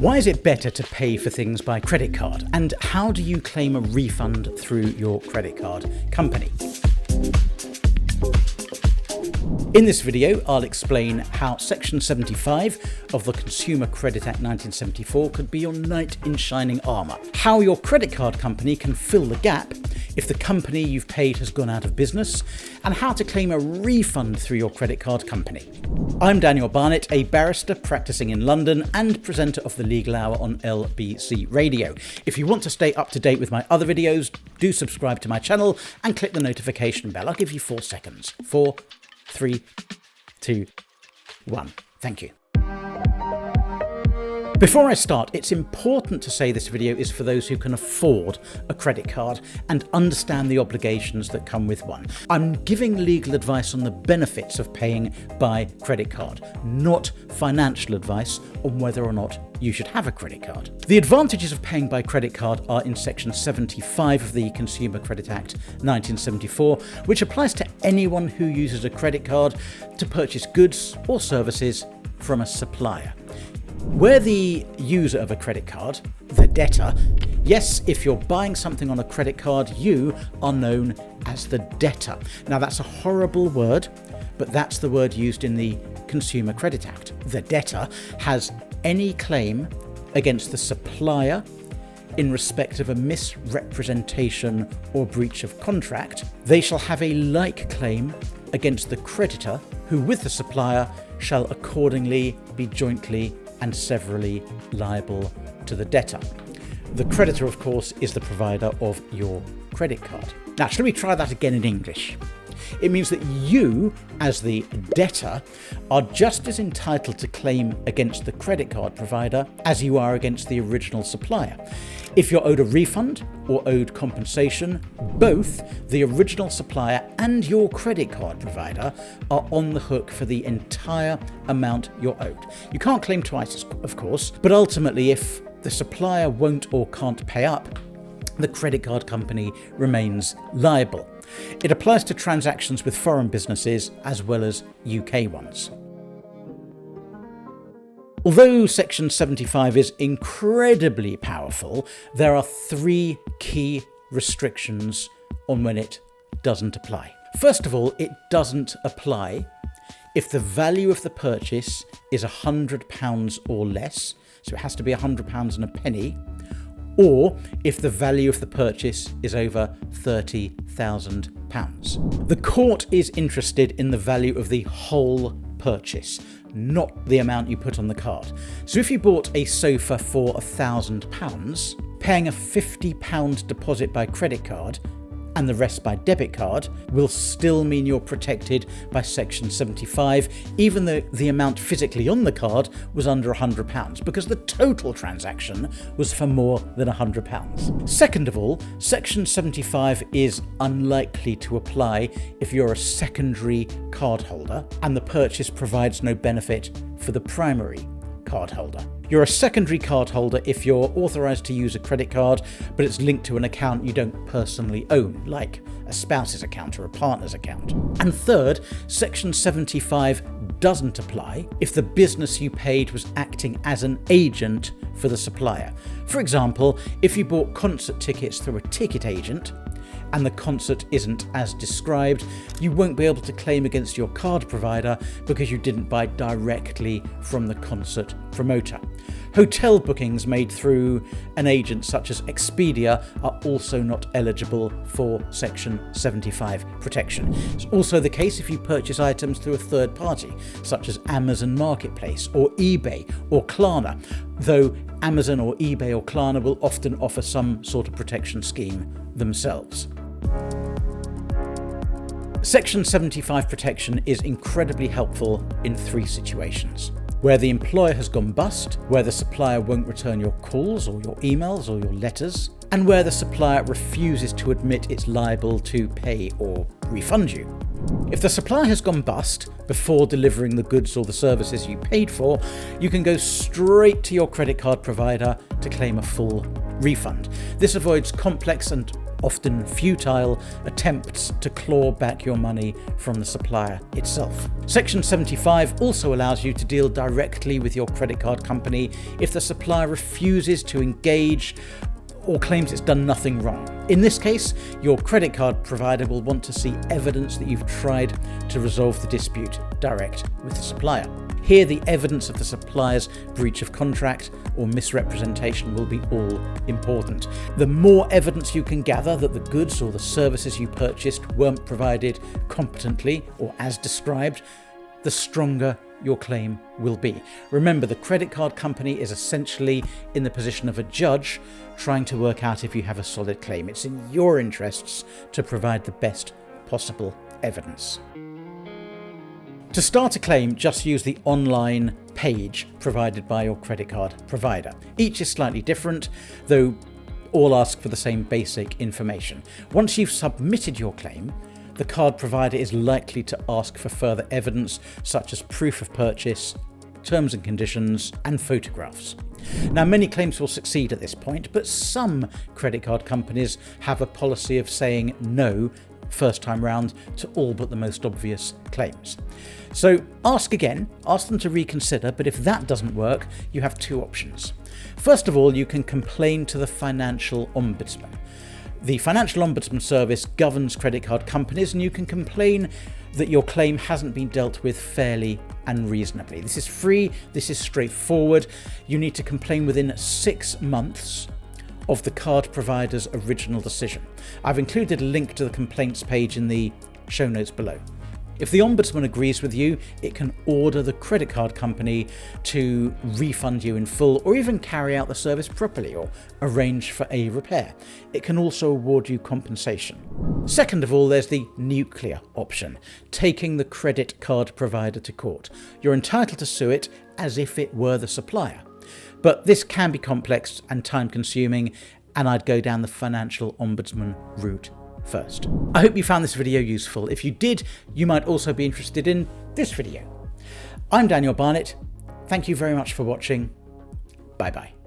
Why is it better to pay for things by credit card? And how do you claim a refund through your credit card company? In this video, I'll explain how Section 75 of the Consumer Credit Act 1974 could be your knight in shining armour, how your credit card company can fill the gap if the company you've paid has gone out of business, and how to claim a refund through your credit card company. I'm Daniel Barnett, a barrister practicing in London and presenter of the Legal Hour on LBC Radio. If you want to stay up to date with my other videos, do subscribe to my channel and click the notification bell. I'll give you 4 seconds. 4, 3, 2, 1. Thank you. Before I start, it's important to say this video is for those who can afford a credit card and understand the obligations that come with one. I'm giving legal advice on the benefits of paying by credit card, not financial advice on whether or not you should have a credit card. The advantages of paying by credit card are in Section 75 of the Consumer Credit Act 1974, which applies to anyone who uses a credit card to purchase goods or services from a supplier. Where the user of a credit card, the debtor, yes, if you're buying something on a credit card, you are known as the debtor. Now that's a horrible word, but that's the word used in the Consumer Credit Act. The debtor has any claim against the supplier in respect of a misrepresentation or breach of contract. They shall have a like claim against the creditor, who with the supplier shall accordingly be jointly and severally liable to the debtor. The creditor, of course, is the provider of your credit card. Now, shall we try that again in English? It means that you, as the debtor, are just as entitled to claim against the credit card provider as you are against the original supplier. If you're owed a refund or owed compensation, both the original supplier and your credit card provider are on the hook for the entire amount you're owed. You can't claim twice, of course, but ultimately if the supplier won't or can't pay up, the credit card company remains liable. It applies to transactions with foreign businesses as well as UK ones. Although Section 75 is incredibly powerful, there are 3 key restrictions on when it doesn't apply. First of all, it doesn't apply if the value of the purchase is £100 or less, so it has to be £100 and a penny, or if the value of the purchase is over £30,000. The court is interested in the value of the whole purchase, not the amount you put on the card. So if you bought a sofa for £1,000, paying a £50 deposit by credit card and the rest by debit card will still mean you're protected by Section 75, even though the amount physically on the card was under £100, because the total transaction was for more than £100. Second of all, Section 75 is unlikely to apply if you're a secondary cardholder and the purchase provides no benefit for the primary cardholder. You're a secondary cardholder if you're authorised to use a credit card, but it's linked to an account you don't personally own, like a spouse's account or a partner's account. And third, Section 75 doesn't apply if the business you paid was acting as an agent for the supplier. For example, if you bought concert tickets through a ticket agent, and the concert isn't as described, you won't be able to claim against your card provider because you didn't buy directly from the concert promoter. Hotel bookings made through an agent such as Expedia are also not eligible for Section 75 protection. It's also the case if you purchase items through a third party, such as Amazon Marketplace or eBay or Klarna, though Amazon or eBay or Klarna will often offer some sort of protection scheme themselves. Section 75 protection is incredibly helpful in 3 situations: where the employer has gone bust, where the supplier won't return your calls or your emails or your letters, and where the supplier refuses to admit it's liable to pay or refund you. If the supplier has gone bust before delivering the goods or the services you paid for, you can go straight to your credit card provider to claim a full refund. This avoids complex and often futile, attempts to claw back your money from the supplier itself. Section 75 also allows you to deal directly with your credit card company if the supplier refuses to engage or claims it's done nothing wrong. In this case, your credit card provider will want to see evidence that you've tried to resolve the dispute direct with the supplier. Here, the evidence of the supplier's breach of contract or misrepresentation will be all important. The more evidence you can gather that the goods or the services you purchased weren't provided competently or as described, the stronger your claim will be. Remember, the credit card company is essentially in the position of a judge trying to work out if you have a solid claim. It's in your interests to provide the best possible evidence. To start a claim, just use the online page provided by your credit card provider. Each is slightly different, though all ask for the same basic information. Once you've submitted your claim, the card provider is likely to ask for further evidence such as proof of purchase, terms and conditions, and photographs. Now, many claims will succeed at this point, but some credit card companies have a policy of saying no first time round to all but the most obvious claims. So ask again, ask them to reconsider, but if that doesn't work, you have two options. First of all, you can complain to the Financial Ombudsman. The Financial Ombudsman service governs credit card companies, and you can complain that your claim hasn't been dealt with fairly and reasonably. This is free, this is straightforward. You need to complain within 6 months of the card provider's original decision. I've included a link to the complaints page in the show notes below. If the Ombudsman agrees with you, it can order the credit card company to refund you in full, or even carry out the service properly or arrange for a repair. It can also award you compensation. Second of all, there's the nuclear option, taking the credit card provider to court. You're entitled to sue it as if it were the supplier. But this can be complex and time-consuming, and I'd go down the Financial Ombudsman route first. I hope you found this video useful. If you did, you might also be interested in this video. I'm Daniel Barnett. Thank you very much for watching. Bye-bye.